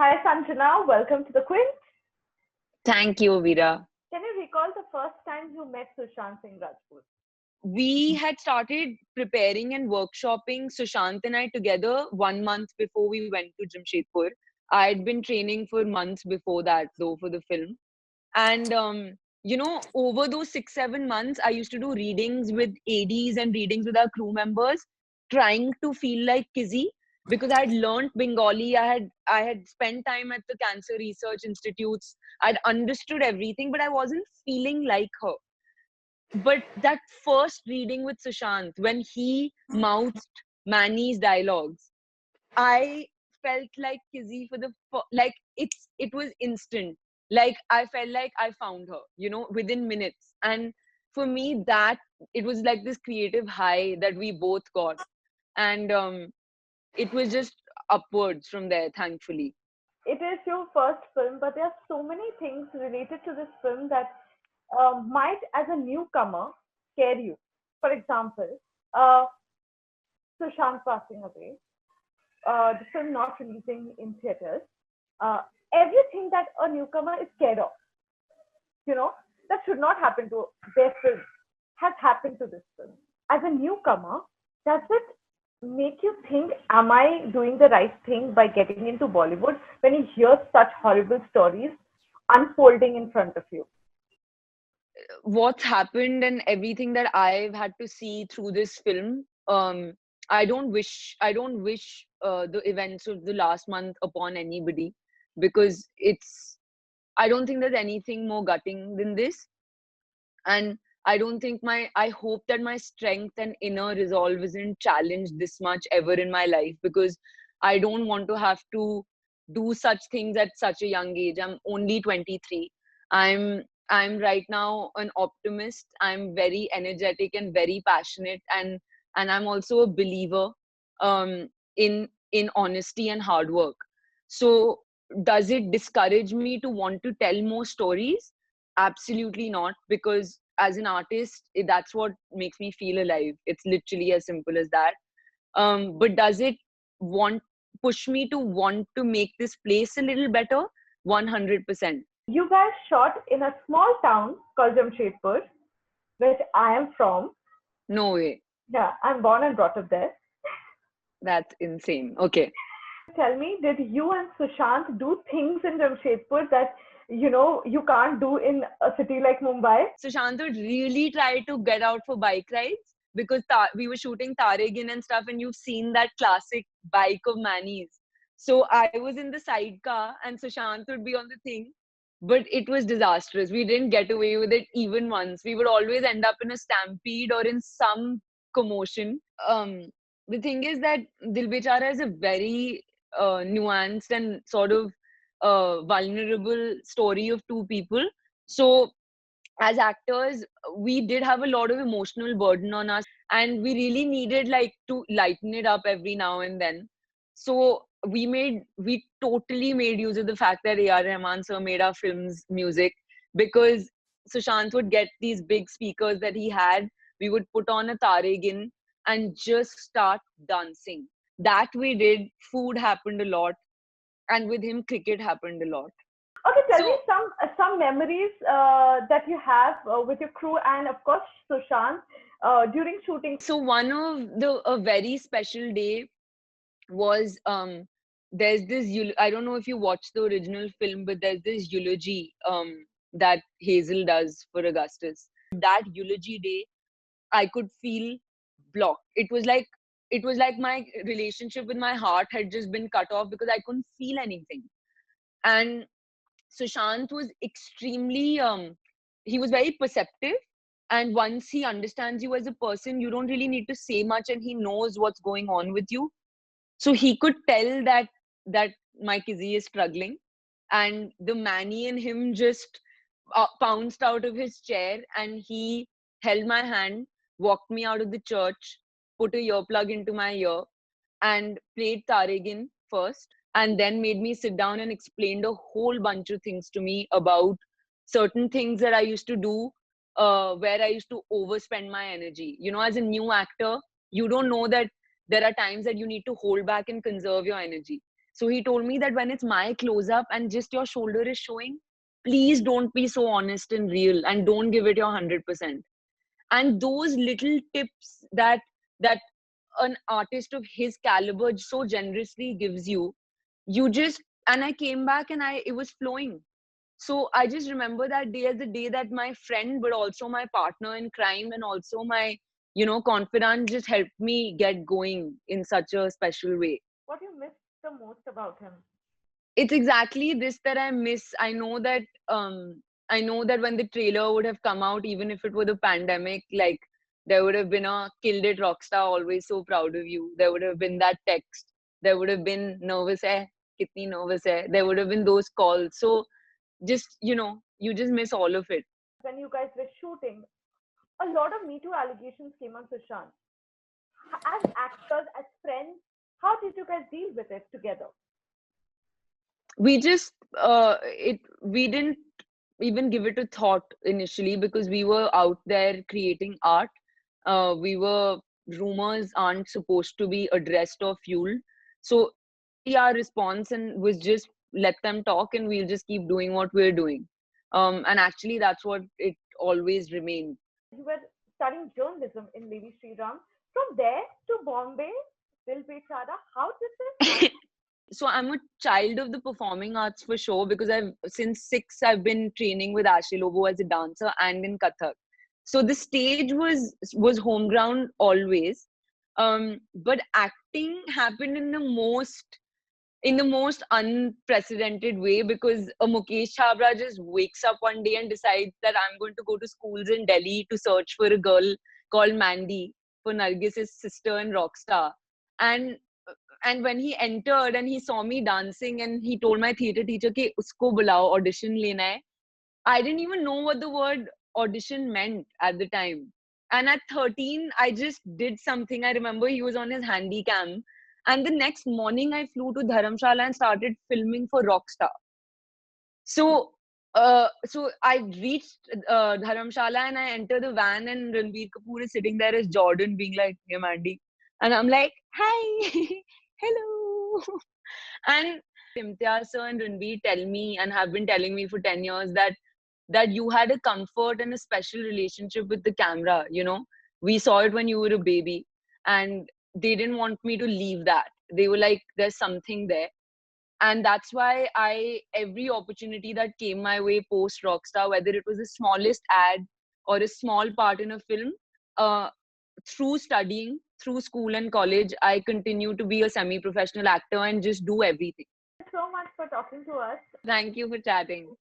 Hi Sanjana, welcome to the quiz. Thank you, Veera. Can you recall the first time you met Sushant Singh Rajput? We had started preparing and workshopping Sushant and I together 1 month before we went to Jamshedpur. I had been training for months before that, though, for the film. And, over those 6, 7 months, I used to do readings with ADs and readings with our crew members, trying to feel like Kizzy because I had learned Bengali. I had spent time at the Cancer Research Institutes. I'd understood everything, but I wasn't feeling like her. But that first reading with Sushant, when he mouthed Manny's dialogues, I felt like Kizzy for like it was instant. Like I felt like I found her, within minutes. And for me, that it was like this creative high that we both got, and it was just upwards from there, thankfully. It is your first film, but there are so many things related to this film that might, as a newcomer, scare you. For example, Sushant passing away, the film not releasing in theaters, uh, everything that a newcomer is scared of, you know, that should not happen to their film, has happened to this film. As a newcomer, does it make you think, am I doing the right thing by getting into Bollywood when you hear such horrible stories unfolding in front of you? What's happened and everything that I've had to see through this film, I don't wish the events of the last month upon anybody, because I don't think there's anything more gutting than this. And I hope that my strength and inner resolve isn't challenged this much ever in my life, because I don't want to have to do such things at such a young age. I'm only 23. I'm right now an optimist. I'm very energetic and very passionate, and I'm also a believer um in honesty and hard work. So does it discourage me to want to tell more stories? Absolutely not, because as an artist, that's what makes me feel alive. It's literally as simple as that. But does it want push me to want to make this place a little better? 100%. You guys shot in a small town called Jamshedpur, which I am from. No way. Yeah, I'm born and brought up there. That's insane. Okay. Tell me, did you and Sushant do things in Jamshedpur that you can't do in a city like Mumbai? Sushant would really try to get out for bike rides, because we were shooting Taregin and stuff, and you've seen that classic bike of Manny's. So I was in the sidecar and Sushant would be on the thing, but it was disastrous. We didn't get away with it even once. We would always end up in a stampede or in some commotion. The thing is that Dil Bechara is a very nuanced and sort of vulnerable story of two people. So as actors, we did have a lot of emotional burden on us, and we really needed like to lighten it up every now and then. So we totally made use of the fact that A.R. Rahman sir made our films music, because Sushant would get these big speakers that he had. We would put on a Taregin and just start dancing. That we did. Food happened a lot, and with him cricket happened a lot. Okay, tell me So some memories that you have with your crew and of course Sushant during shooting. so one of the a very special day was, there's this I don't know if you watched the original film, but there's this eulogy that Hazel does for Augustus. That eulogy day, I could feel blocked. It was like my relationship with my heart had just been cut off, because I couldn't feel anything. And Sushant was extremely he was very perceptive, and once he understands you as a person, you don't really need to say much, and he knows what's going on with you. So he could tell that my Kizzy is struggling, and the Manny in him just pounced out of his chair, and he held my hand, walked me out of the church, put a earplug into my ear, and played Taregin first, and then made me sit down and explained a whole bunch of things to me about certain things that I used to do, where I used to overspend my energy. As a new actor, you don't know that there are times that you need to hold back and conserve your energy. So he told me that when it's my close up and just your shoulder is showing, please don't be so honest and real and don't give it your 100%. And those little tips that an artist of his caliber so generously gives you, you just, and I came back and it was flowing. So I just remember that day as the day that my friend, but also my partner in crime and also my, confidant just helped me get going in such a special way. What you missed the most about him? It's exactly this that I miss. I know that when the trailer would have come out, even if it were the pandemic, like there would have been a killed it rockstar, always so proud of you. There would have been that text. There would have been nervous hai, kitni nervous hai. There would have been those calls. So just, you just miss all of it. When you guys were shooting, a lot of Me Too allegations came on Sushant. As actors, as friends, how did you guys deal with it together? We just we didn't even give it a thought initially because we were out there creating art. Rumors aren't supposed to be addressed or fueled, so our response and was just let them talk and we'll just keep doing what we're doing. And actually that's what it always remained. You were studying journalism in Levi Sri Ram. From there to Bombay, Dil Bechara, how did this happen? So I'm a child of the performing arts for sure because since 6 I've been training with Ashley Lobo as a dancer and in Kathak. So the stage was home ground always. But acting happened in the most unprecedented way because a Mukesh Chabra just wakes up one day and decides that I'm going to go to schools in Delhi to search for a girl called Mandy, for Nargis's sister and rock star. And when he entered and he saw me dancing and he told my theater teacher कि उसको बुलाओ audition लेना है, I didn't even know what the word audition meant at the time. And at 13, I just did something. I remember he was on his handy cam. And the next morning, I flew to Dharamshala and started filming for Rockstar. So I reached Dharamshala and I enter the van and Ranbir Kapoor is sitting there as Jordan being like, hey, Mandy. And I'm like, hi, hello. And Imtiaz sir and Ranbir tell me and have been telling me for 10 years that you had a comfort and a special relationship with the camera. We saw it when you were a baby and they didn't want me to leave that. They were like, there's something there. And that's why every opportunity that came my way post Rockstar, whether it was the smallest ad or a small part in a film, through studying, through school and college, I continue to be a semi-professional actor and just do everything. Thank you so much for talking to us. Thank you for chatting.